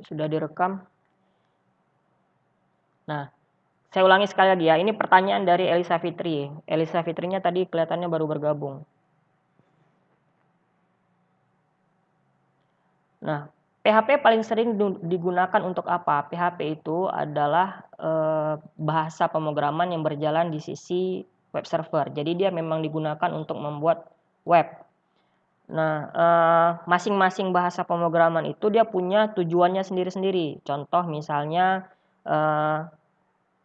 Sudah direkam. Nah, saya ulangi sekali lagi ya. Ini pertanyaan dari Elisa Fitri. Elisa Fitrinya tadi kelihatannya baru bergabung. Nah, PHP paling sering digunakan untuk apa? PHP itu adalah bahasa pemrograman yang berjalan di sisi web server. Jadi dia memang digunakan untuk membuat web. Nah, masing-masing bahasa pemrograman itu dia punya tujuannya sendiri-sendiri. Contoh misalnya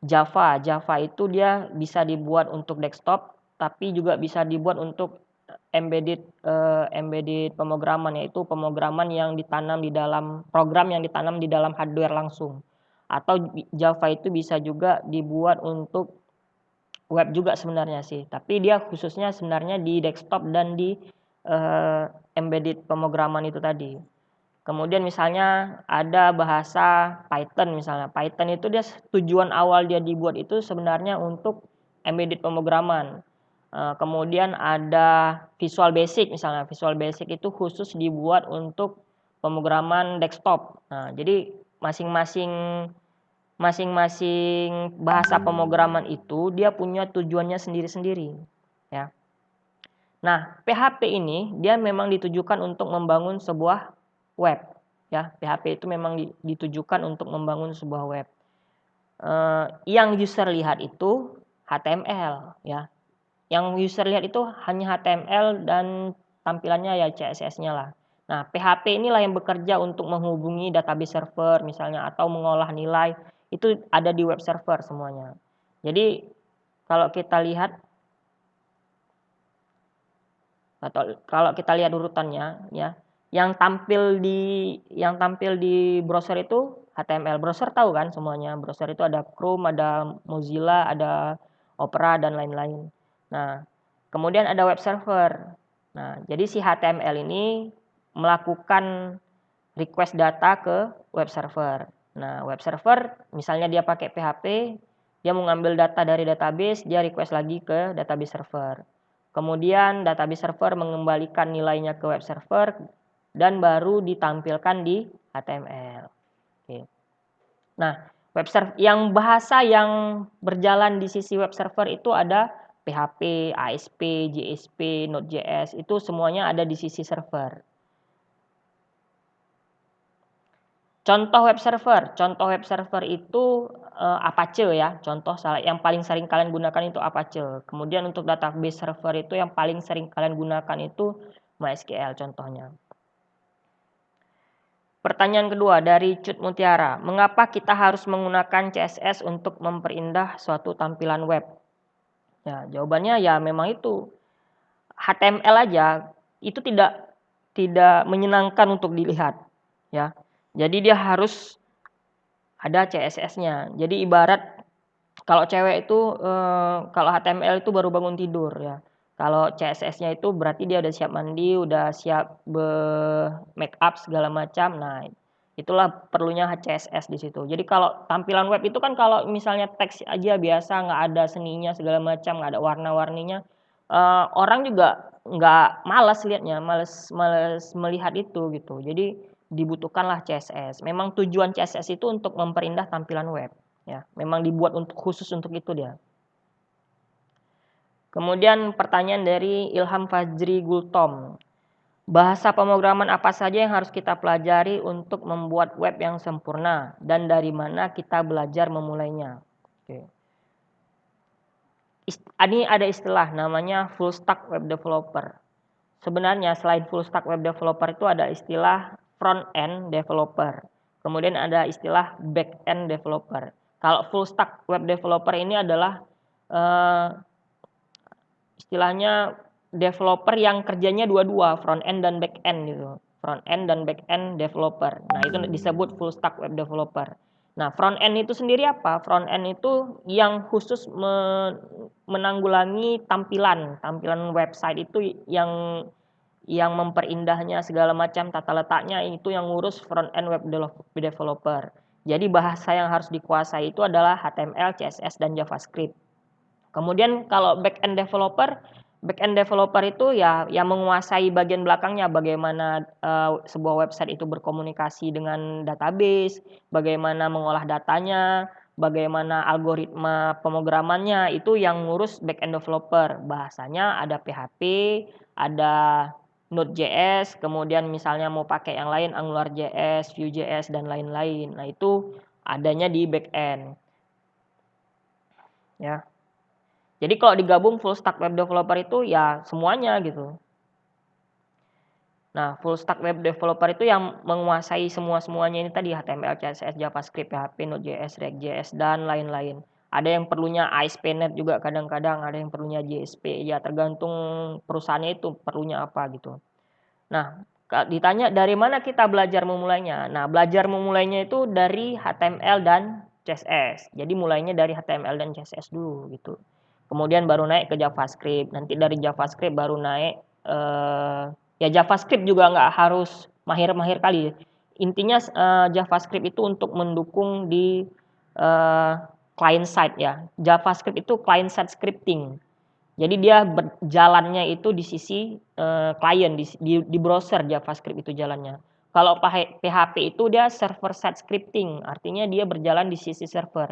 Java. Java itu dia bisa dibuat untuk desktop, tapi juga bisa dibuat untuk embedded pemrograman, yaitu pemrograman yang ditanam di dalam program yang ditanam di dalam hardware langsung. Atau Java itu bisa juga dibuat untuk web juga sebenarnya sih, tapi dia khususnya sebenarnya di desktop dan di embedded pemrograman itu tadi. Kemudian misalnya ada bahasa Python misalnya. Python itu dia tujuan awal dia dibuat itu sebenarnya untuk embedded pemrograman. Kemudian ada Visual Basic misalnya. Visual Basic itu khusus dibuat untuk pemrograman desktop. Nah, jadi masing-masing bahasa pemrograman itu dia punya tujuannya sendiri-sendiri, ya. Nah, PHP ini dia memang ditujukan untuk membangun sebuah web, ya. PHP itu memang ditujukan untuk membangun sebuah web. Yang user lihat itu HTML, ya. Yang user lihat itu hanya HTML dan tampilannya ya CSS-nya lah. Nah, PHP inilah yang bekerja untuk menghubungi database server misalnya atau mengolah nilai, itu ada di web server semuanya. Jadi kalau kita lihat urutannya ya, yang tampil di browser itu HTML. Browser tahu kan semuanya. Browser itu ada Chrome, ada Mozilla, ada Opera dan lain-lain. Nah, kemudian ada web server. Nah, jadi si HTML ini melakukan request data ke web server. Nah, web server misalnya dia pakai PHP, dia mau ngambil data dari database, dia request lagi ke database server. Kemudian database server mengembalikan nilainya ke web server dan baru ditampilkan di HTML. Oke. Nah, bahasa yang berjalan di sisi web server itu ada PHP, ASP, JSP, Node.js, itu semuanya ada di sisi server. Contoh web server itu Apache ya. Contoh yang paling sering kalian gunakan itu Apache. Kemudian untuk database server itu yang paling sering kalian gunakan itu MySQL contohnya. Pertanyaan kedua dari Cut Mutiara. Mengapa kita harus menggunakan CSS untuk memperindah suatu tampilan web? Ya, jawabannya ya memang itu. HTML aja itu tidak menyenangkan untuk dilihat, ya. Jadi dia harus ada CSS-nya. Jadi ibarat kalau cewek itu kalau HTML itu baru bangun tidur ya. Kalau CSS-nya itu berarti dia udah siap mandi, udah siap make up segala macam. Nah, itulah perlunya CSS di situ. Jadi kalau tampilan web itu kan kalau misalnya teks aja biasa nggak ada seninya segala macam, nggak ada warna-warninya, orang juga nggak malas lihatnya, malas melihat itu gitu. Jadi dibutuhkanlah CSS. Memang tujuan CSS itu untuk memperindah tampilan web. Ya, memang dibuat khusus untuk itu dia. Kemudian pertanyaan dari Ilham Fajri Gultom. Bahasa pemrograman apa saja yang harus kita pelajari untuk membuat web yang sempurna dan dari mana kita belajar memulainya? Oke. Ini ada istilah namanya full stack web developer. Sebenarnya selain full stack web developer itu ada istilah front end developer. Kemudian ada istilah back end developer. Kalau full stack web developer ini adalah istilahnya developer yang kerjanya dua-dua, front end dan back end gitu. Front end dan back end developer. Nah, itu disebut full stack web developer. Nah, front end itu sendiri apa? Front end itu yang khusus menanggulangi tampilan website itu yang memperindahnya segala macam tata letaknya, itu yang ngurus front end web developer. Jadi bahasa yang harus dikuasai itu adalah HTML, CSS dan JavaScript. Kemudian kalau back end developer Backend developer itu ya yang menguasai bagian belakangnya, bagaimana sebuah website itu berkomunikasi dengan database, bagaimana mengolah datanya, bagaimana algoritma pemrogramannya, itu yang ngurus backend developer. Bahasanya ada PHP, ada Node.js, kemudian misalnya mau pakai yang lain AngularJS, Vue.js dan lain-lain. Nah, itu adanya di backend. Ya. Jadi kalau digabung full stack web developer itu ya semuanya gitu. Nah, full stack web developer itu yang menguasai semuanya ini tadi, HTML, CSS, JavaScript, PHP, Node.js, React.js, dan lain-lain. Ada yang perlunya ASP.NET juga kadang-kadang, ada yang perlunya JSP, ya tergantung perusahaannya itu perlunya apa gitu. Nah, ditanya dari mana kita belajar memulainya. Nah, belajar memulainya itu dari HTML dan CSS. Jadi mulainya dari HTML dan CSS dulu gitu. Kemudian baru naik ke JavaScript. Nanti dari JavaScript baru naik ya JavaScript juga nggak harus mahir-mahir kali. Intinya JavaScript itu untuk mendukung di client side ya. JavaScript itu client side scripting. Jadi dia jalannya itu di sisi klien di browser JavaScript itu jalannya. Kalau PHP itu dia server side scripting, artinya dia berjalan di sisi server.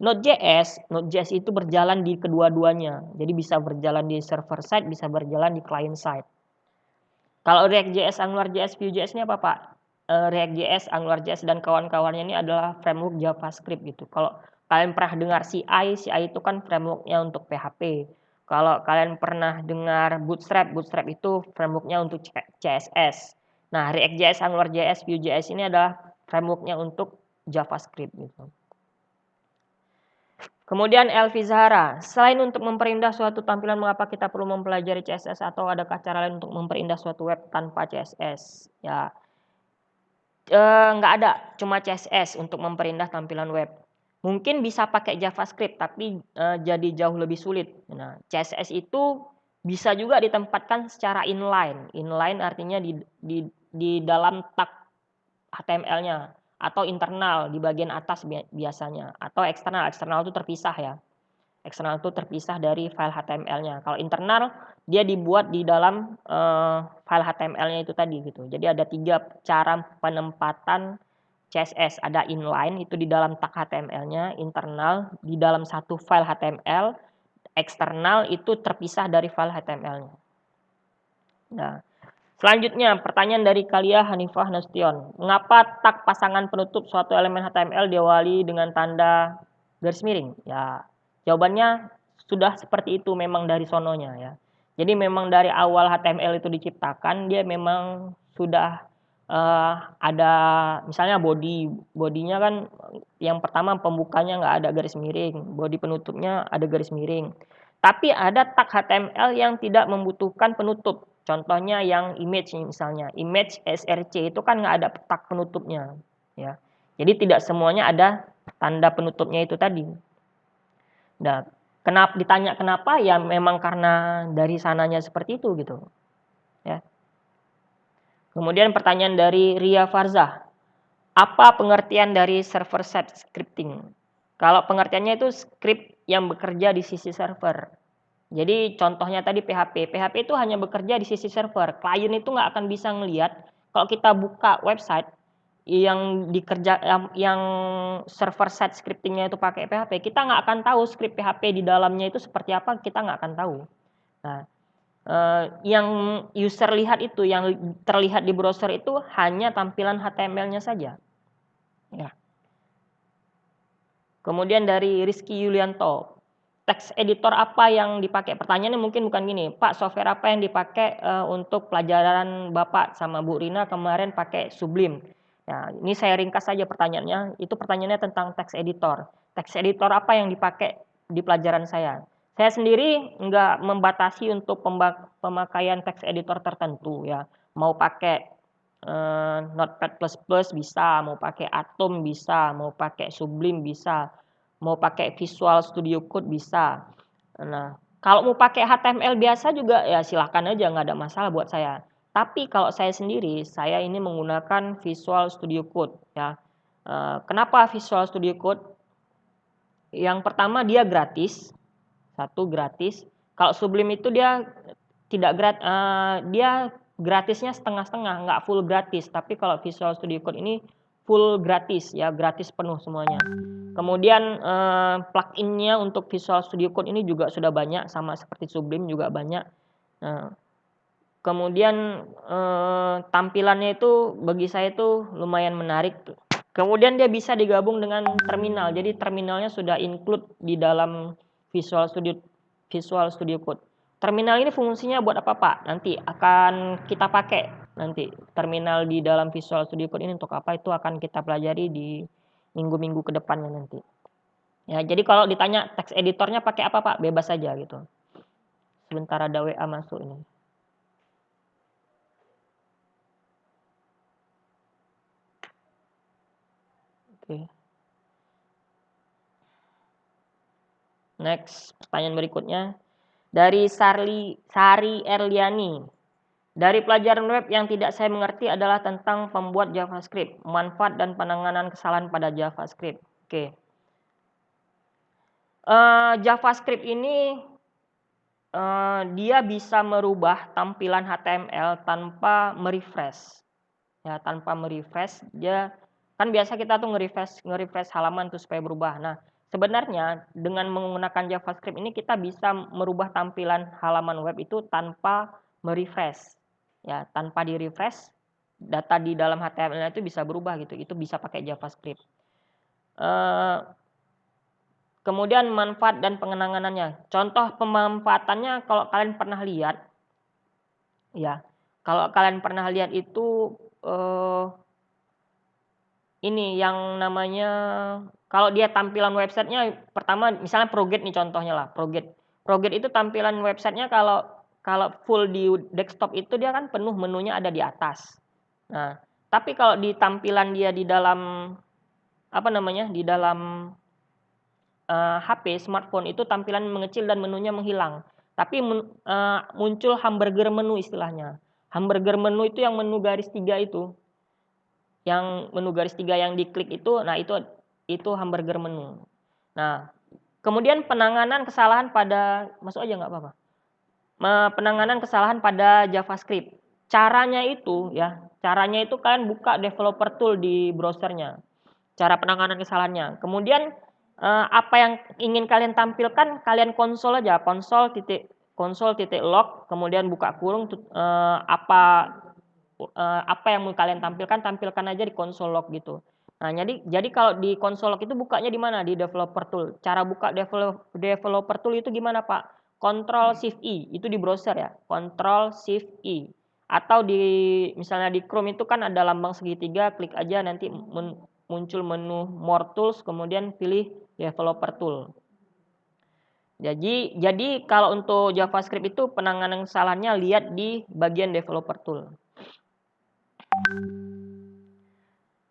Node.js itu berjalan di kedua-duanya. Jadi bisa berjalan di server side, bisa berjalan di client side. Kalau React.js, AngularJS, Vue.js ini apa Pak? React.js, AngularJS dan kawan-kawannya ini adalah framework JavaScript gitu. Kalau kalian pernah dengar CI itu kan frameworknya untuk PHP. Kalau kalian pernah dengar Bootstrap itu frameworknya untuk CSS. Nah, React.js, AngularJS, Vue.js ini adalah frameworknya untuk JavaScript gitu. Kemudian Elvi Zahara, selain untuk memperindah suatu tampilan, mengapa kita perlu mempelajari CSS atau adakah cara lain untuk memperindah suatu web tanpa CSS? Ya, nggak ada, cuma CSS untuk memperindah tampilan web. Mungkin bisa pakai JavaScript, tapi jadi jauh lebih sulit. Nah, CSS itu bisa juga ditempatkan secara inline. Inline artinya di dalam tag HTML-nya atau internal di bagian atas biasanya, atau eksternal. Eksternal itu terpisah ya. Eksternal itu terpisah dari file HTML-nya. Kalau internal dia dibuat di dalam file HTML-nya itu tadi gitu. Jadi ada 3 cara penempatan CSS. Ada inline itu di dalam tag HTML-nya, internal di dalam satu file HTML, eksternal itu terpisah dari file HTML-nya. Nah, selanjutnya pertanyaan dari Kalia Hanifah Nasution. Mengapa tag pasangan penutup suatu elemen HTML diawali dengan tanda garis miring? Ya, jawabannya sudah seperti itu memang dari sononya ya. Jadi memang dari awal HTML itu diciptakan dia memang sudah ada misalnya bodinya kan yang pertama pembukanya nggak ada garis miring, body penutupnya ada garis miring. Tapi ada tag HTML yang tidak membutuhkan penutup. Contohnya yang image misalnya, image src itu kan nggak ada tag penutupnya, ya. Jadi tidak semuanya ada tanda penutupnya itu tadi. Nah, ditanya kenapa? Ya memang karena dari sananya seperti itu gitu, ya. Kemudian pertanyaan dari Ria Farzah, apa pengertian dari server side scripting? Kalau pengertiannya itu script yang bekerja di sisi server. Jadi contohnya tadi PHP itu hanya bekerja di sisi server. Klien itu nggak akan bisa ngelihat kalau kita buka website yang server side scriptingnya itu pakai PHP, kita nggak akan tahu script PHP di dalamnya itu seperti apa, kita nggak akan tahu. Nah, yang user lihat itu, yang terlihat di browser itu hanya tampilan HTML-nya saja. Ya. Kemudian dari Rizky Yulianto, text editor apa yang dipakai? Pertanyaannya mungkin bukan gini, Pak, software apa yang dipakai untuk pelajaran Bapak sama Bu Rina kemarin pakai Sublime? Nah, ini saya ringkas saja pertanyaannya. Itu pertanyaannya tentang text editor. Text editor apa yang dipakai di pelajaran saya? Saya sendiri nggak membatasi untuk pemakaian text editor tertentu ya. Mau pakai Notepad++ bisa, mau pakai Atom bisa, mau pakai Sublime bisa, mau pakai Visual Studio Code bisa. Nah, kalau mau pakai HTML biasa juga ya silahkan aja, nggak ada masalah buat saya. Tapi kalau saya sendiri, saya ini menggunakan Visual Studio Code ya. Kenapa Visual Studio Code? Yang pertama dia gratis, satu gratis. Kalau Sublime itu dia dia gratisnya setengah-setengah, nggak full gratis. Tapi kalau Visual Studio Code ini full gratis ya, gratis penuh semuanya. Kemudian plugin-nya untuk Visual Studio Code ini juga sudah banyak, sama seperti Sublime juga banyak. Nah, kemudian tampilannya itu bagi saya itu lumayan menarik. Kemudian dia bisa digabung dengan terminal. Jadi terminalnya sudah include di dalam Visual Studio Code. Terminal ini fungsinya buat apa, Pak? Nanti akan kita pakai. Nanti terminal di dalam Visual Studio Code ini untuk apa, itu akan kita pelajari di minggu-minggu ke depannya nanti. Ya, jadi kalau ditanya text editornya pakai apa, Pak? Bebas saja gitu. Sebentar ada WA masuk ini. Oke. Next, pertanyaan berikutnya. Dari Sari Erliani. Dari pelajaran web yang tidak saya mengerti adalah tentang pembuat JavaScript, manfaat dan penanganan kesalahan pada JavaScript. Oke. JavaScript ini dia bisa merubah tampilan HTML tanpa merefresh. Ya, tanpa merefresh, dia kan biasa kita tuh nge-refresh halaman tuh supaya berubah. Nah, sebenarnya dengan menggunakan JavaScript ini kita bisa merubah tampilan halaman web itu tanpa merefresh. Ya, tanpa di-refresh, data di dalam HTML itu bisa berubah gitu. Itu bisa pakai JavaScript. Kemudian manfaat dan pengenanganannya. Contoh pemanfaatannya kalau kalian pernah lihat, ya, kalau kalian pernah lihat itu ini yang namanya, kalau dia tampilan websitenya pertama misalnya Proget nih contohnya lah, Proget itu tampilan websitenya kalau full di desktop itu dia kan penuh, menunya ada di atas. Nah, tapi kalau di tampilan dia di dalam apa namanya, di dalam HP smartphone itu tampilan mengecil dan menunya menghilang. Tapi muncul hamburger menu istilahnya. Hamburger menu itu yang menu garis 3 itu. Yang menu garis 3 yang diklik itu, nah itu hamburger menu. Nah, kemudian penanganan kesalahan pada, masuk aja nggak apa-apa. Penanganan kesalahan pada JavaScript. Caranya itu kalian buka developer tool di browsernya. Cara penanganan kesalahannya. Kemudian apa yang ingin kalian tampilkan, kalian konsol aja, konsol.log, kemudian buka kurung apa yang mau kalian tampilkan aja di konsol log gitu. Nah, jadi kalau di konsol log itu bukanya di mana? Di developer tool. Cara buka developer tool itu gimana, Pak? Ctrl Shift I, itu di browser ya. Ctrl Shift I. Atau di misalnya di Chrome itu kan ada lambang segitiga, klik aja nanti muncul menu More Tools, kemudian pilih developer tool. Jadi kalau untuk JavaScript itu penanganan kesalahannya lihat di bagian developer tool.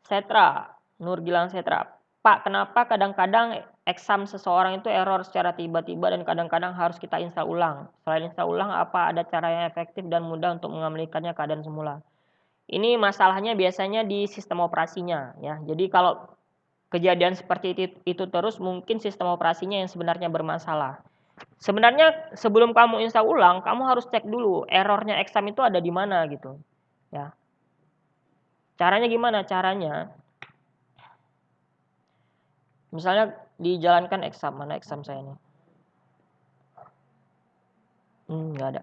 Setra, Nurgilang Setra. Pak, kenapa kadang-kadang exam seseorang itu error secara tiba-tiba dan kadang-kadang harus kita install ulang? Selain install ulang, apa ada cara yang efektif dan mudah untuk mengembalikannya keadaan semula? Ini masalahnya biasanya di sistem operasinya ya. Jadi kalau kejadian seperti itu terus, mungkin sistem operasinya yang sebenarnya bermasalah. Sebenarnya sebelum kamu install ulang, kamu harus cek dulu errornya exam itu ada di mana gitu. Ya. Caranya gimana? Caranya misalnya dijalankan exam, mana exam saya nih? Nggak ada.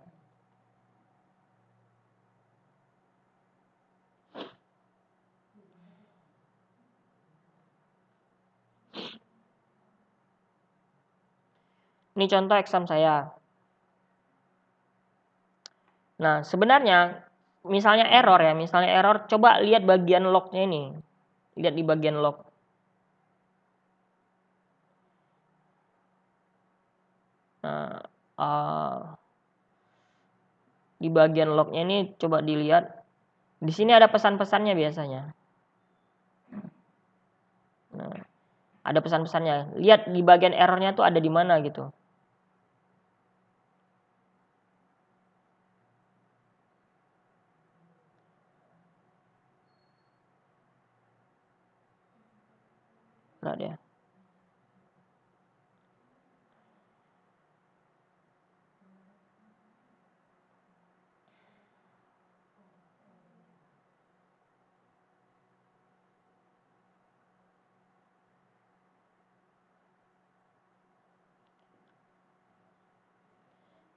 Ini contoh exam saya. Nah, sebenarnya misalnya error, coba lihat bagian lognya ini. Lihat di bagian log. Nah, di bagian lognya ini coba dilihat. Di sini ada pesan-pesannya biasanya. Nah, ada pesan-pesannya. Lihat di bagian errornya tuh ada di mana gitu. Nah, dia.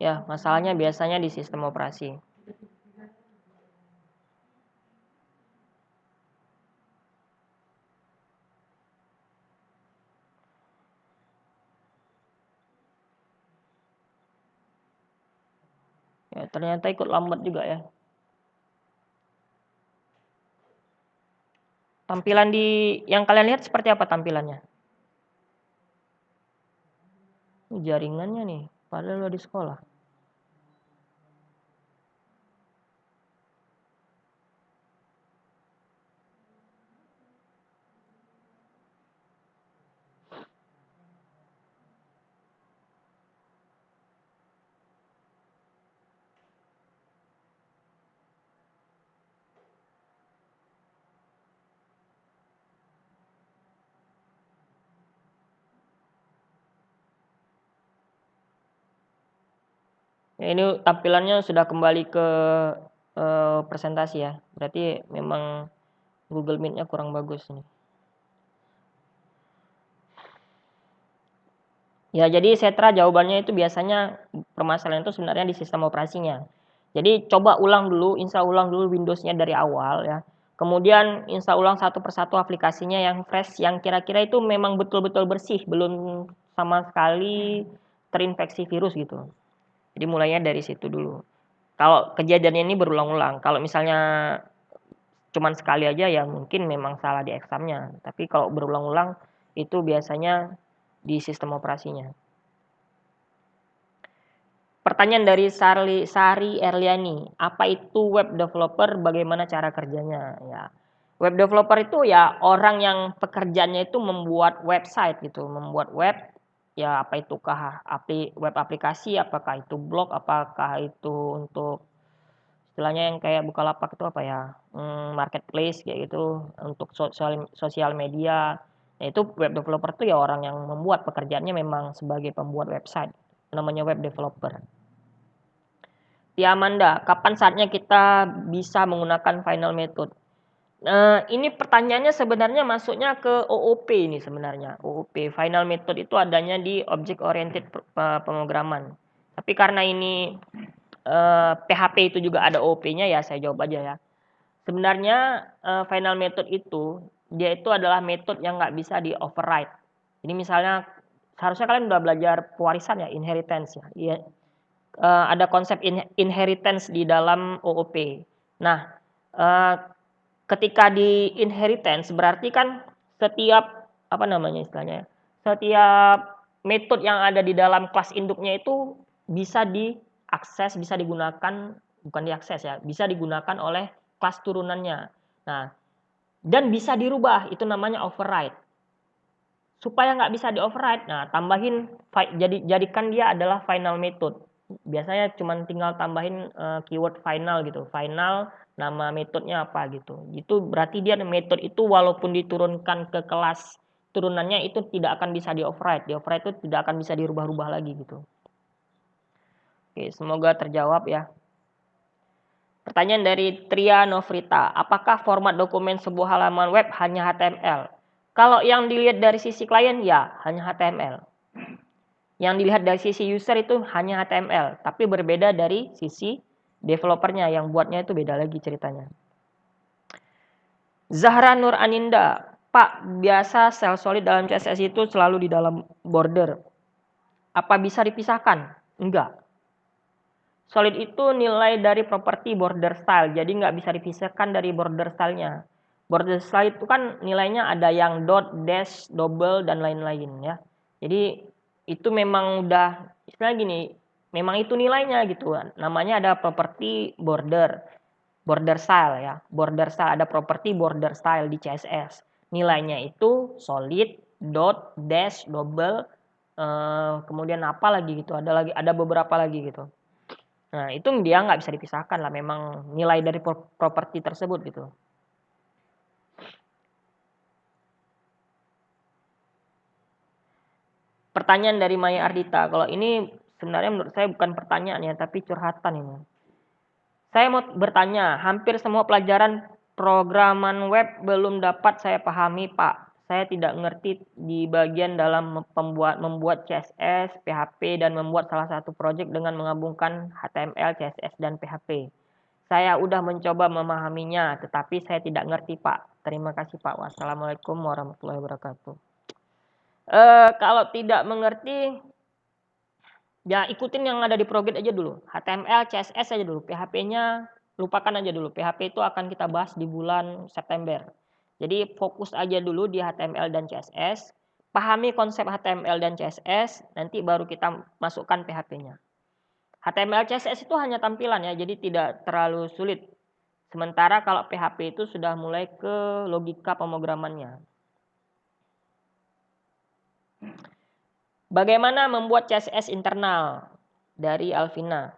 Ya, masalahnya biasanya di sistem operasi. Ya, ternyata ikut lambat juga ya. Tampilan di yang kalian lihat seperti apa tampilannya? Jaringannya nih, padahal lo di sekolah. Ya, ini tampilannya sudah kembali ke presentasi ya. Berarti memang Google Meet-nya kurang bagus nih. Ya, jadi Setra jawabannya itu biasanya permasalahan itu sebenarnya di sistem operasinya. Jadi coba install ulang dulu Windows-nya dari awal ya. Kemudian install ulang satu persatu aplikasinya yang fresh, yang kira-kira itu memang betul-betul bersih, belum sama sekali terinfeksi virus gitu. Jadi mulainya dari situ dulu. Kalau kejadian ini berulang-ulang, kalau misalnya cuman sekali aja ya mungkin memang salah di examnya. Tapi kalau berulang-ulang itu biasanya di sistem operasinya. Pertanyaan dari Sari Erliani, apa itu web developer? Bagaimana cara kerjanya? Ya, web developer itu ya orang yang pekerjaannya itu membuat website gitu, membuat web. Ya apa itu web aplikasi, apakah itu blog, apakah itu untuk istilahnya yang kayak Bukalapak itu apa ya, marketplace kayak gitu, untuk sosial media. Ya itu web developer itu ya orang yang membuat pekerjaannya memang sebagai pembuat website, namanya web developer. Ya Amanda, kapan saatnya kita bisa menggunakan final method? Ini pertanyaannya sebenarnya masuknya ke OOP ini sebenarnya. OOP, final method itu adanya di object oriented pemrograman. Tapi karena ini PHP itu juga ada OOP-nya ya, saya jawab aja ya. Sebenarnya final method itu dia itu adalah metode yang nggak bisa di override. Ini misalnya seharusnya kalian udah belajar pewarisan ya, inheritance ya. Iya, ada konsep inheritance di dalam OOP. Nah, ketika di inheritance berarti kan setiap apa namanya istilahnya, setiap metode yang ada di dalam kelas induknya itu bisa diakses, bisa digunakan, bukan diakses ya, bisa digunakan oleh kelas turunannya. Nah, dan bisa dirubah, itu namanya override. Supaya nggak bisa di override, nah tambahin jadikan dia adalah final method. Biasanya cuma tinggal tambahin keyword final gitu, final nama metodenya apa gitu. Itu berarti dia metode itu walaupun diturunkan ke kelas turunannya itu tidak akan bisa di override. Di override itu tidak akan bisa dirubah-rubah lagi gitu. Oke, semoga terjawab ya. Pertanyaan dari Tria Novrita, apakah format dokumen sebuah halaman web hanya HTML? Kalau yang dilihat dari sisi klien ya hanya HTML. Yang dilihat dari sisi user itu hanya HTML, tapi berbeda dari sisi developernya yang buatnya itu beda lagi ceritanya. Zahra Nur Aninda, Pak, biasa sel solid dalam CSS itu selalu di dalam border. Apa bisa dipisahkan? Enggak. Solid itu nilai dari properti border style, jadi nggak bisa dipisahkan dari border stylenya. Border style itu kan nilainya ada yang dot, dash, double, dan lain-lain ya. Jadi itu memang udah istilah gini, memang itu nilainya gitu. Namanya ada properti border style ya. Border style ada properti border style di CSS. Nilainya itu solid, dot, dash, double, kemudian apa lagi gitu. Ada beberapa lagi gitu. Nah, itu dia nggak bisa dipisahkan lah, memang nilai dari properti tersebut gitu. Pertanyaan dari Maya Ardita, kalau ini sebenarnya menurut saya bukan pertanyaan ya, tapi curhatan ini. Saya mau bertanya, hampir semua pelajaran programan web belum dapat saya pahami, Pak. saya tidak ngerti di bagian dalam membuat CSS, PHP, dan membuat salah satu project dengan menggabungkan HTML, CSS, dan PHP. Saya udah mencoba memahaminya, tetapi saya tidak ngerti, Pak. Terima kasih, Pak. Wassalamualaikum warahmatullahi wabarakatuh. Kalau tidak mengerti, ya ikutin yang ada di project aja dulu. HTML, CSS aja dulu. PHP-nya lupakan aja dulu. PHP itu akan kita bahas di bulan September. Jadi fokus aja dulu di HTML dan CSS. Pahami konsep HTML dan CSS, nanti baru kita masukkan PHP-nya. HTML, CSS itu hanya tampilan ya, jadi tidak terlalu sulit. Sementara kalau PHP itu sudah mulai ke logika pemrogramannya. Bagaimana membuat CSS internal dari Alvina?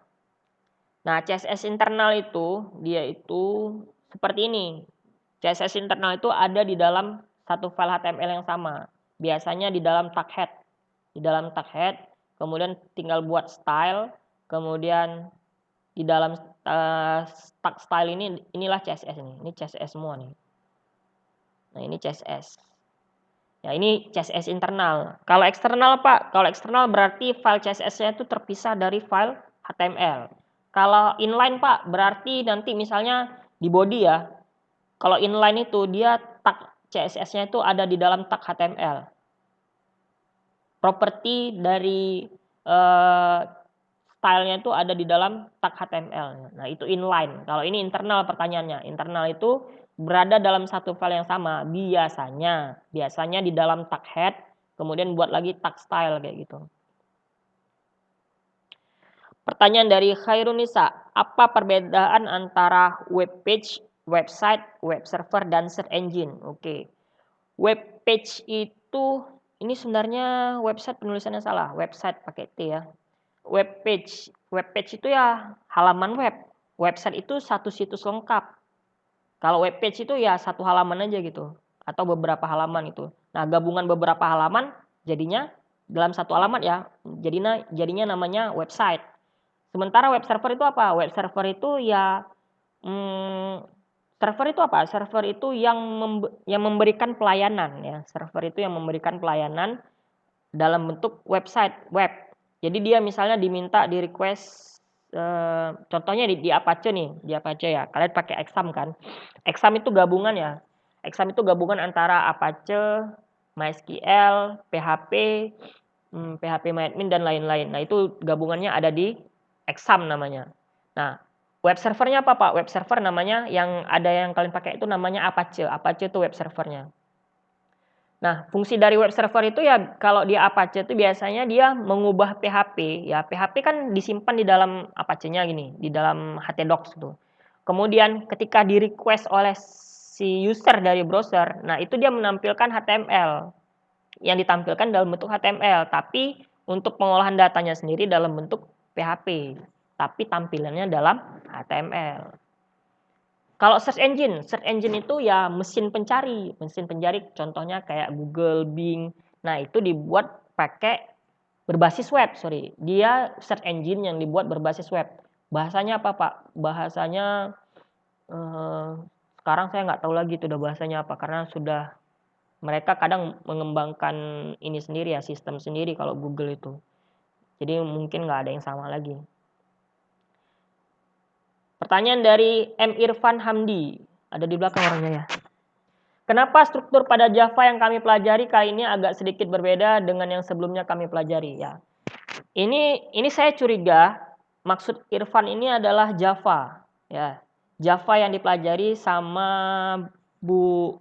Nah, CSS internal itu dia itu seperti ini. CSS internal itu ada di dalam satu file HTML yang sama. Biasanya di dalam tag head. Di dalam tag head, kemudian tinggal buat style, kemudian di dalam tag style ini, inilah CSS ini. Ini CSS semua nih. Nah, ini CSS. Ya, ini CSS internal. Kalau eksternal, Pak, kalau eksternal berarti file CSS-nya itu terpisah dari file HTML. Kalau inline, Pak, berarti nanti misalnya di body ya. Kalau inline itu dia tag CSS-nya itu ada di dalam tag HTML. Properti dari style-nya itu ada di dalam tag HTML. Nah, itu inline. Kalau ini internal pertanyaannya. Internal itu berada dalam satu file yang sama. Biasanya di dalam tag head, kemudian buat lagi tag style kayak gitu. Pertanyaan dari Khairunisa, apa perbedaan antara web page, website, web server, dan search engine? Oke. Web page itu, ini sebenarnya website penulisannya salah, website pakai T ya. Web page itu ya halaman web. Website itu satu situs lengkap. Kalau web page itu ya satu halaman aja gitu, atau beberapa halaman itu. Nah, gabungan beberapa halaman jadinya dalam satu alamat ya, jadinya namanya website. Sementara web server itu apa? Web server itu ya server itu apa? Server itu yang memberikan pelayanan ya. Server itu yang memberikan pelayanan dalam bentuk website, web. Jadi dia misalnya diminta di request, contohnya di Apache nih, di Apache ya. Kalian pakai Exam kan? Exam itu gabungan ya. Exam itu gabungan antara Apache, MySQL, PHP, PHP-MyAdmin dan lain-lain. Nah, itu gabungannya ada di Exam namanya. Nah, web servernya apa, Pak? Web server namanya yang ada yang kalian pakai itu namanya Apache. Apache itu web servernya. Nah, fungsi dari web server itu ya kalau di Apache itu biasanya dia mengubah PHP. Ya, PHP kan disimpan di dalam Apache-nya gini, di dalam htdocs itu. Kemudian ketika di-request oleh si user dari browser, nah itu dia menampilkan HTML. Yang ditampilkan dalam bentuk HTML, tapi untuk pengolahan datanya sendiri dalam bentuk PHP, tapi tampilannya dalam HTML. Kalau search engine itu ya mesin pencari contohnya kayak Google, Bing. Nah, itu dibuat pakai berbasis web, Dia search engine yang dibuat berbasis web. Bahasanya apa, Pak? Bahasanya sekarang saya nggak tahu lagi itu udah bahasanya apa, karena sudah mereka kadang mengembangkan ini sendiri ya, sistem sendiri kalau Google itu. Jadi mungkin nggak ada yang sama lagi. Pertanyaan dari M. Irfan Hamdi. Ada di belakang orangnya ya. Kenapa struktur pada Java yang kami pelajari kali ini agak sedikit berbeda dengan yang sebelumnya kami pelajari ya. Ini saya curiga maksud Irfan ini adalah Java ya. Java yang dipelajari sama Bu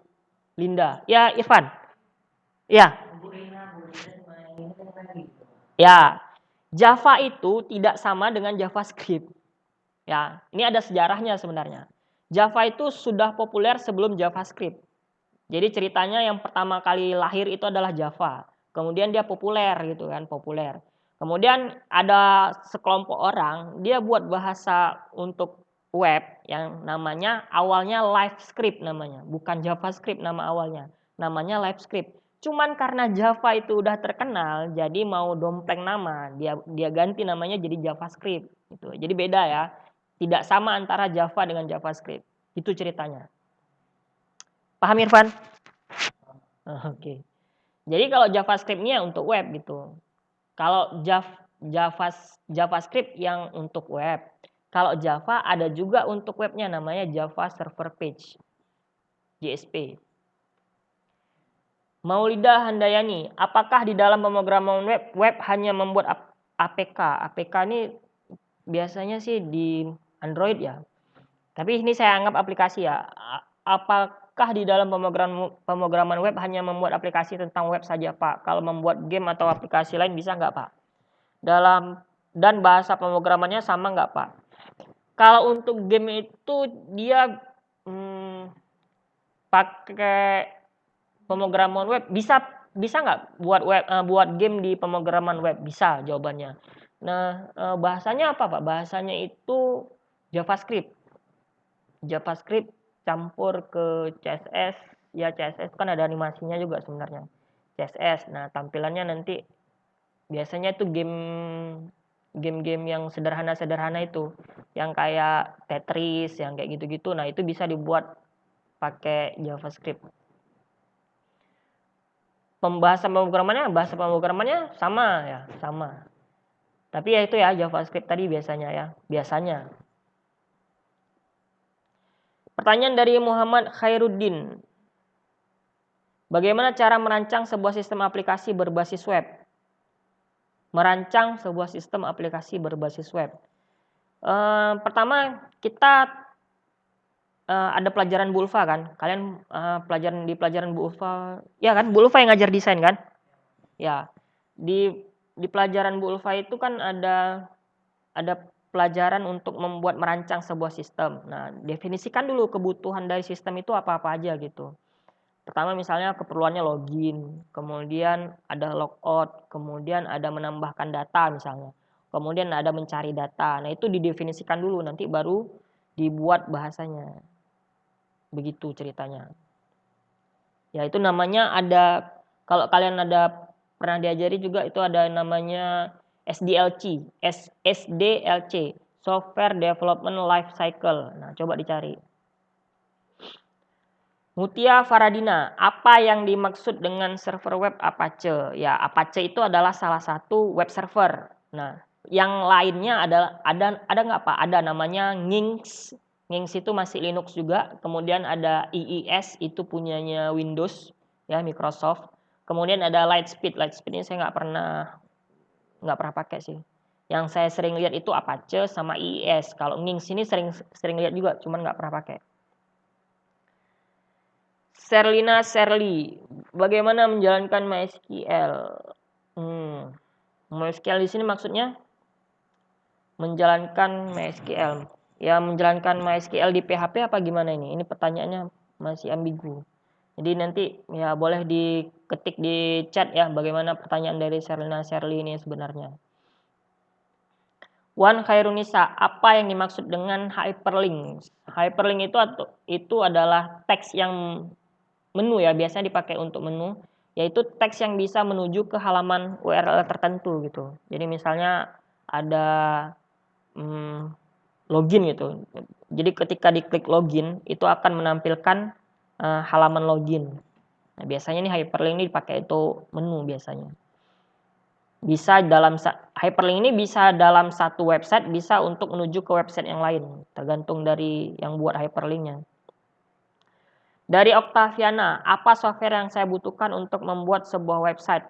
Linda. Ya, Irfan. Ya. Ya. Java itu tidak sama dengan JavaScript. Ya, ini ada sejarahnya sebenarnya. Java itu sudah populer sebelum JavaScript. Jadi ceritanya yang pertama kali lahir itu adalah Java. Kemudian dia populer gitu kan, populer. Kemudian ada sekelompok orang, dia buat bahasa untuk web yang namanya awalnya LiveScript namanya, bukan JavaScript nama awalnya. Namanya LiveScript. Cuman karena Java itu udah terkenal, jadi mau dompleng nama, dia ganti namanya jadi JavaScript gitu. Jadi beda ya. Tidak sama antara Java dengan JavaScript. Itu ceritanya. Paham, Irfan? Oke. Jadi kalau JavaScript-nya untuk web gitu. Kalau JavaScript yang untuk web. Kalau Java ada juga untuk webnya namanya Java Server Page, JSP. Maulida Handayani, apakah di dalam pemrograman web hanya membuat APK? APK ini biasanya sih di Android ya. Tapi ini saya anggap aplikasi ya. Apakah di dalam pemrograman web hanya membuat aplikasi tentang web saja, Pak? Kalau membuat game atau aplikasi lain bisa nggak, Pak? Dan bahasa pemrogramannya sama nggak, Pak? Kalau untuk game itu dia pakai pemrograman web, bisa nggak buat game di pemrograman web? Bisa jawabannya. Nah, bahasanya apa, Pak? Bahasanya itu JavaScript. JavaScript campur ke CSS. Ya CSS kan ada animasinya juga sebenarnya. CSS. Nah, tampilannya nanti biasanya itu game-game yang sederhana-sederhana itu, yang kayak Tetris, yang kayak gitu-gitu. Nah, itu bisa dibuat pakai JavaScript. Bahasa pemrogramannya sama ya, sama. Tapi ya itu ya JavaScript tadi biasanya. Pertanyaan dari Muhammad Khairuddin. Bagaimana cara merancang sebuah sistem aplikasi berbasis web? Merancang sebuah sistem aplikasi berbasis web. Pertama kita ada pelajaran Bu Ulfa kan? Kalian pelajaran Bu Ulfa, ya kan? Bu Ulfa yang ngajar desain kan? Ya. Di pelajaran Bu Ulfa itu kan ada pelajaran untuk merancang sebuah sistem. Nah, definisikan dulu kebutuhan dari sistem itu apa-apa aja gitu. Pertama misalnya keperluannya login, kemudian ada logout, kemudian ada menambahkan data misalnya. Kemudian ada mencari data. Nah, itu didefinisikan dulu, nanti baru dibuat bahasanya. Begitu ceritanya. Ya, itu namanya kalau kalian pernah diajari juga itu ada namanya SDLC, Software Development Life Cycle. Nah, coba dicari. Mutia Faradina, apa yang dimaksud dengan server web Apache? Ya, Apache itu adalah salah satu web server. Nah, yang lainnya ada nggak Pak? Ada namanya Nginx. Nginx itu masih Linux juga. Kemudian ada IIS itu punyanya Windows ya, Microsoft. Kemudian ada Lightspeed. Lightspeed ini saya nggak pernah pakai sih. Yang saya sering lihat itu Apache sama IIS. Kalau Nginx ini sering lihat juga, cuman nggak pernah pakai. Sherly, bagaimana menjalankan MySQL? MySQL di sini maksudnya menjalankan MySQL. Ya, menjalankan MySQL di PHP apa gimana ini? Ini pertanyaannya masih ambigu. Jadi nanti ya boleh diketik di chat ya bagaimana pertanyaan dari Sherly ini sebenarnya. Wan Khairunisa, apa yang dimaksud dengan hyperlink? Hyperlink itu adalah teks yang menu ya, biasanya dipakai untuk menu, yaitu teks yang bisa menuju ke halaman URL tertentu gitu. Jadi misalnya ada login gitu. Jadi ketika diklik login itu akan menampilkan halaman login. Nah, biasanya nih hyperlink ini dipakai itu menu biasanya. Hyperlink ini bisa dalam satu website, bisa untuk menuju ke website yang lain, tergantung dari yang buat hyperlinknya. Dari Octaviana, apa software yang saya butuhkan untuk membuat sebuah website?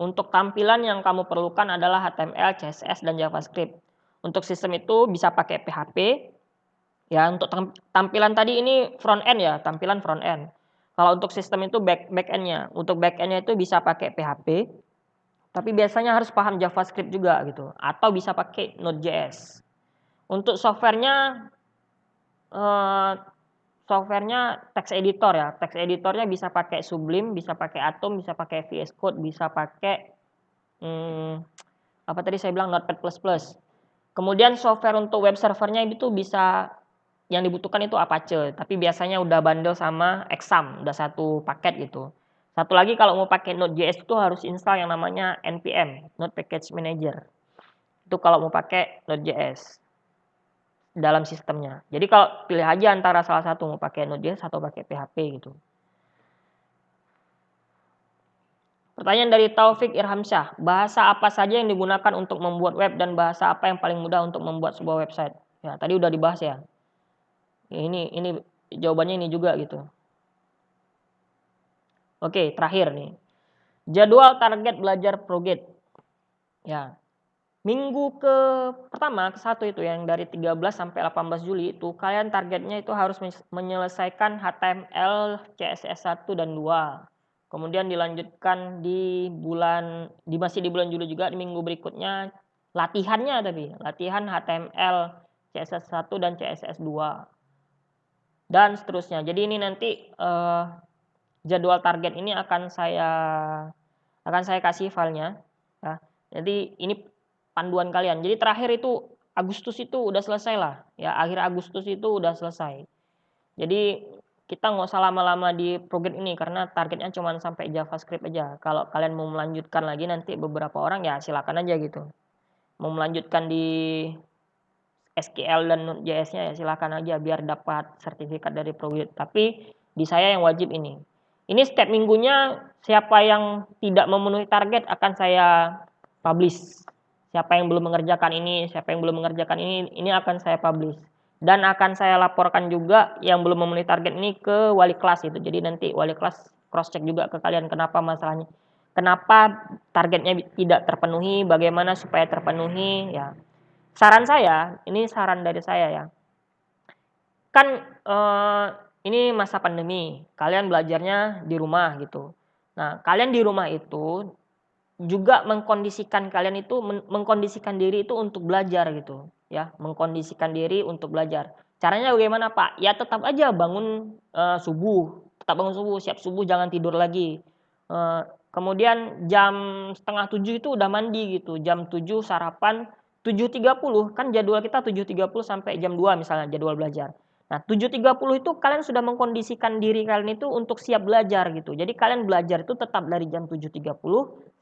Untuk tampilan yang kamu perlukan adalah HTML, CSS, dan JavaScript. Untuk sistem itu bisa pakai PHP. Ya, untuk tampilan tadi ini front end ya, tampilan front end. Kalau untuk sistem itu back end-nya. Untuk back end-nya itu bisa pakai PHP. Tapi biasanya harus paham JavaScript juga gitu. Atau bisa pakai Node.js. Untuk softwarenya text editor ya. Text editornya bisa pakai Sublime, bisa pakai Atom, bisa pakai VS Code, bisa pakai apa tadi saya bilang Notepad++. Kemudian software untuk web servernya itu bisa yang dibutuhkan itu Apache, tapi biasanya udah bundle sama Exam, udah satu paket gitu. Satu lagi kalau mau pakai Node.js itu harus install yang namanya npm, Node Package Manager. Itu kalau mau pakai Node.js dalam sistemnya. Jadi kalau pilih aja antara salah satu mau pakai Node.js atau pakai PHP gitu. Pertanyaan dari Taufik Irhamsyah, bahasa apa saja yang digunakan untuk membuat web dan bahasa apa yang paling mudah untuk membuat sebuah website? Ya, tadi udah dibahas ya. Ini jawabannya ini juga gitu. Oke, terakhir nih. Jadwal target belajar Prograde. Ya. Minggu pertama ke satu itu yang dari 13 sampai 18 Juli itu kalian targetnya itu harus menyelesaikan HTML CSS 1 dan 2. Kemudian dilanjutkan masih di bulan Juli juga di minggu berikutnya latihannya latihan HTML CSS 1 dan CSS 2 dan seterusnya. Jadi ini nanti jadwal target ini akan saya kasih filenya ya. Jadi ini panduan kalian. Jadi terakhir itu Agustus itu udah selesai lah ya, akhir Agustus itu udah selesai. Jadi kita nggak usah lama-lama di program ini karena targetnya cuma sampai JavaScript aja. Kalau kalian mau melanjutkan lagi nanti beberapa orang ya silakan aja gitu. Mau melanjutkan di SQL dan Node.js-nya ya silakan aja biar dapat sertifikat dari Prograde. Tapi di saya yang wajib ini. Ini setiap minggunya siapa yang tidak memenuhi target akan saya publish. Siapa yang belum mengerjakan ini akan saya publish. Dan akan saya laporkan juga yang belum memenuhi target ini ke wali kelas itu. Jadi nanti wali kelas cross check juga ke kalian kenapa masalahnya. Kenapa targetnya tidak terpenuhi, bagaimana supaya terpenuhi ya. Saran saya, ini saran dari saya ya. Kan ini masa pandemi, kalian belajarnya di rumah gitu. Nah, kalian di rumah itu juga mengkondisikan diri itu untuk belajar gitu ya, mengkondisikan diri untuk belajar. Caranya bagaimana, Pak? Ya tetap aja bangun tetap bangun subuh, siap subuh jangan tidur lagi. Kemudian jam setengah 7 itu udah mandi gitu, jam 7 sarapan, 7.30 kan jadwal kita 7.30 sampai jam 2 misalnya jadwal belajar. Nah, 7.30 itu kalian sudah mengkondisikan diri kalian itu untuk siap belajar gitu. Jadi kalian belajar itu tetap dari jam 7.30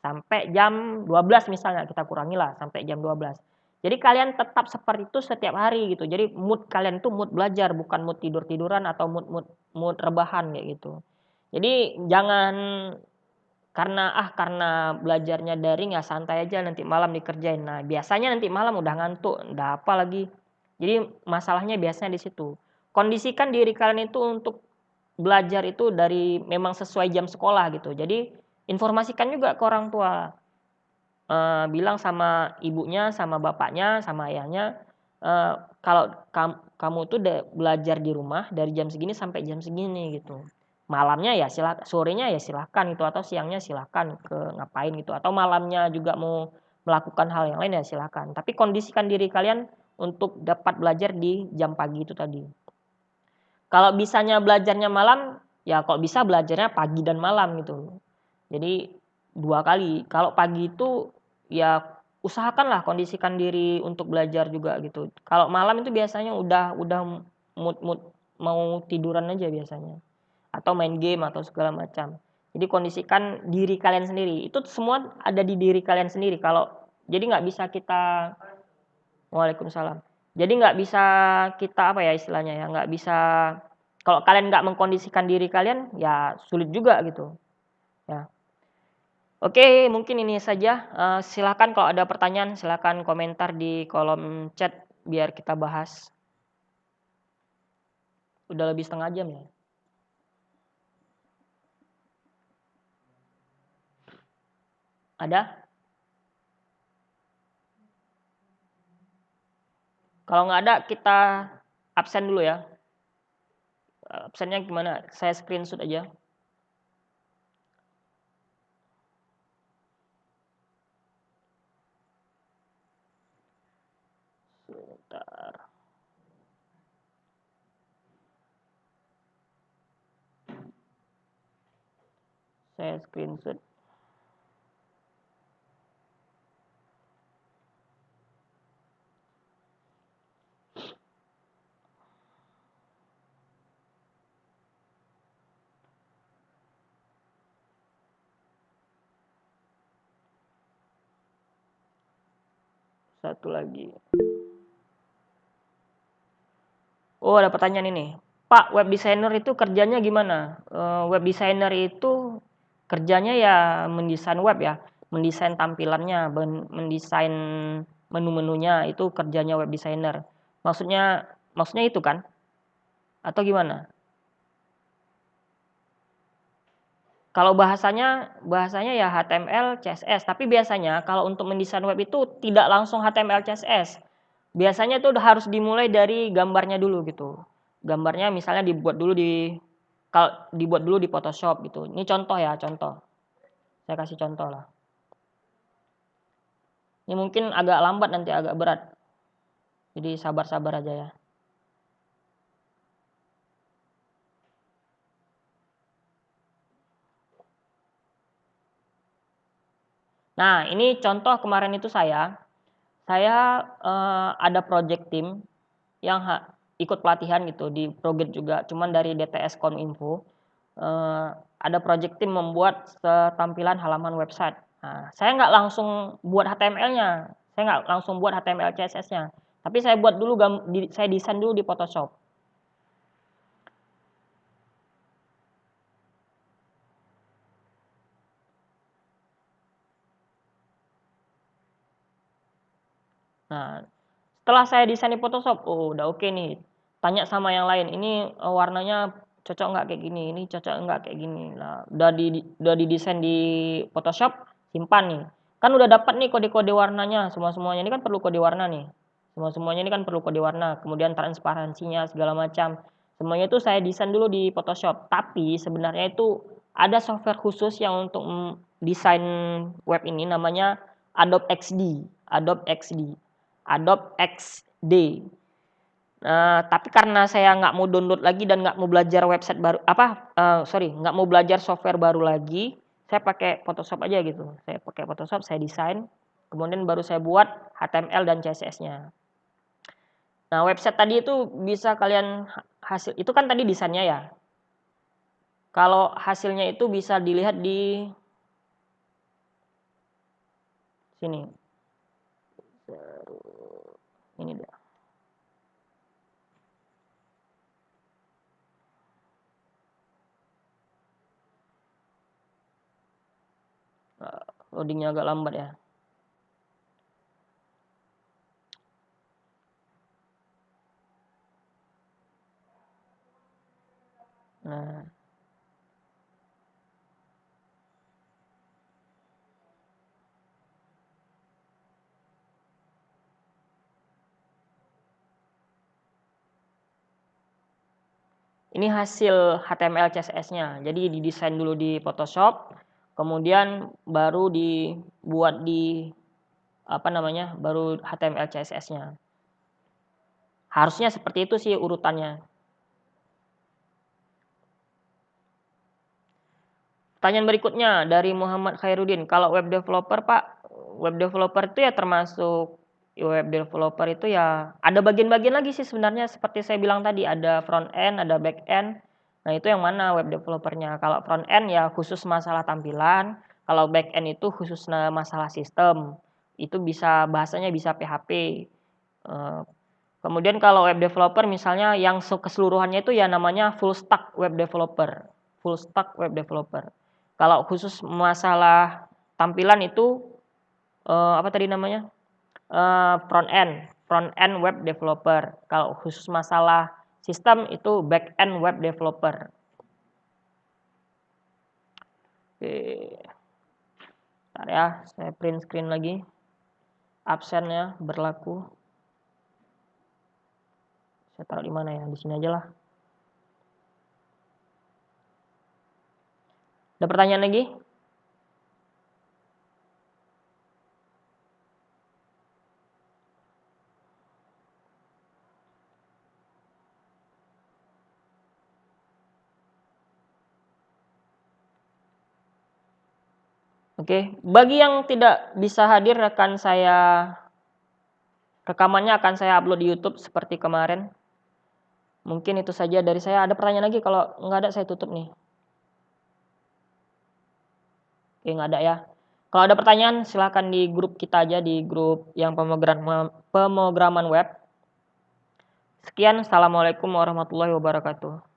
sampai jam 12 misalnya, kita kurangilah sampai jam 12. Jadi kalian tetap seperti itu setiap hari gitu. Jadi mood kalian itu mood belajar, bukan mood tidur-tiduran atau mood rebahan kayak gitu. Jadi jangan karena belajarnya daring ya santai aja nanti malam dikerjain. Nah, biasanya nanti malam udah ngantuk, udah apa lagi. Jadi masalahnya biasanya di situ. Kondisikan diri kalian itu untuk belajar itu dari memang sesuai jam sekolah gitu. Jadi informasikan juga ke orang tua. Bilang sama ibunya, sama bapaknya, sama ayahnya, kalau kamu tuh belajar di rumah dari jam segini sampai jam segini gitu. Malamnya ya sorenya ya silakan gitu atau siangnya silakan ngapain gitu atau malamnya juga mau melakukan hal yang lain ya silakan. Tapi kondisikan diri kalian untuk dapat belajar di jam pagi itu tadi. Kalau bisanya belajarnya malam, ya kalau bisa belajarnya pagi dan malam gitu. Jadi 2 kali. Kalau pagi itu ya usahakanlah kondisikan diri untuk belajar juga gitu. Kalau malam itu biasanya udah mood mau tiduran aja biasanya. Atau main game atau segala macam. Jadi kondisikan diri kalian sendiri. Itu semua ada di diri kalian sendiri. Jadi nggak bisa kita Waalaikumsalam. Jadi nggak bisa kita apa ya istilahnya ya, nggak bisa kalau kalian nggak mengkondisikan diri kalian ya sulit juga gitu ya. Oke mungkin ini saja, silakan kalau ada pertanyaan silakan komentar di kolom chat biar kita bahas. Udah lebih setengah jam ya. Ada? Kalau nggak ada kita absen dulu ya. Absennya gimana? Saya screenshot aja. Sebentar. Saya screenshot. Satu lagi. Oh ada pertanyaan ini. Pak, web designer itu kerjanya gimana? Web designer itu kerjanya ya mendesain web ya, mendesain tampilannya, mendesain menu-menunya, itu kerjanya web designer. Maksudnya itu kan? Atau gimana? Kalau bahasanya ya HTML, CSS, tapi biasanya kalau untuk mendesain web itu tidak langsung HTML, CSS. Biasanya itu harus dimulai dari gambarnya dulu gitu. Gambarnya misalnya dibuat dulu di Photoshop gitu. Ini contoh ya, contoh. Saya kasih contoh lah. Ini mungkin agak lambat nanti, agak berat. Jadi sabar-sabar aja ya. Nah, ini contoh kemarin itu saya ada project team yang ikut pelatihan gitu di Prograde juga, cuman dari DTS Kominfo. Ada project team membuat tampilan halaman website. Nah, saya nggak langsung buat HTML-nya, saya nggak langsung buat HTML CSS-nya, tapi saya buat dulu saya desain dulu di Photoshop. Nah, setelah saya desain di Photoshop, oh udah oke nih. Tanya sama yang lain, ini warnanya cocok nggak kayak gini, ini cocok nggak kayak gini. Nah, udah didesain di Photoshop, simpan nih. Kan udah dapat nih kode-kode warnanya, semuanya ini kan perlu kode warna nih. Semuanya ini kan perlu kode warna, kemudian transparansinya segala macam. Semuanya itu saya desain dulu di Photoshop. Tapi sebenarnya itu ada software khusus yang untuk desain web ini, namanya Adobe XD. Adobe XD. Adobe XD. Tapi karena saya nggak mau download lagi dan nggak mau belajar website baru, nggak mau belajar software baru lagi, saya pakai Photoshop aja gitu. Saya pakai Photoshop, saya desain, kemudian baru saya buat HTML dan CSS-nya. Nah, website tadi itu bisa kalian itu kan tadi desainnya ya. Kalau hasilnya itu bisa dilihat di sini. Ini dia. Loadingnya agak lambat ya. Nah, ini hasil HTML CSS-nya. Jadi didesain dulu di Photoshop, kemudian baru dibuat baru HTML CSS-nya. Harusnya seperti itu sih urutannya. Pertanyaan berikutnya dari Muhammad Khairuddin. Kalau web developer, Pak, web developer itu ya termasuk web developer itu ya ada bagian-bagian lagi sih sebenarnya, seperti saya bilang tadi, ada front end, ada back end. Nah, itu yang mana web developernya? Kalau front end ya khusus masalah tampilan, kalau back end itu khusus masalah sistem. Itu bahasanya bisa PHP. Kemudian kalau web developer misalnya yang keseluruhannya itu ya namanya full stack web developer. Full stack web developer. Kalau khusus masalah tampilan itu apa tadi namanya? Front end web developer. Kalau khusus masalah sistem itu back end web developer. Oke. Bentar ya, saya print screen lagi. Absennya berlaku. Saya taruh di mana ya? Di sini aja lah. Ada pertanyaan lagi? Oke, bagi yang tidak bisa hadir rekamannya akan saya upload di YouTube seperti kemarin. Mungkin itu saja dari saya. Ada pertanyaan lagi? Kalau nggak ada saya tutup nih. Oke, nggak ada ya. Kalau ada pertanyaan silahkan di grup kita aja, di grup yang pemrograman web. Sekian, assalamualaikum warahmatullahi wabarakatuh.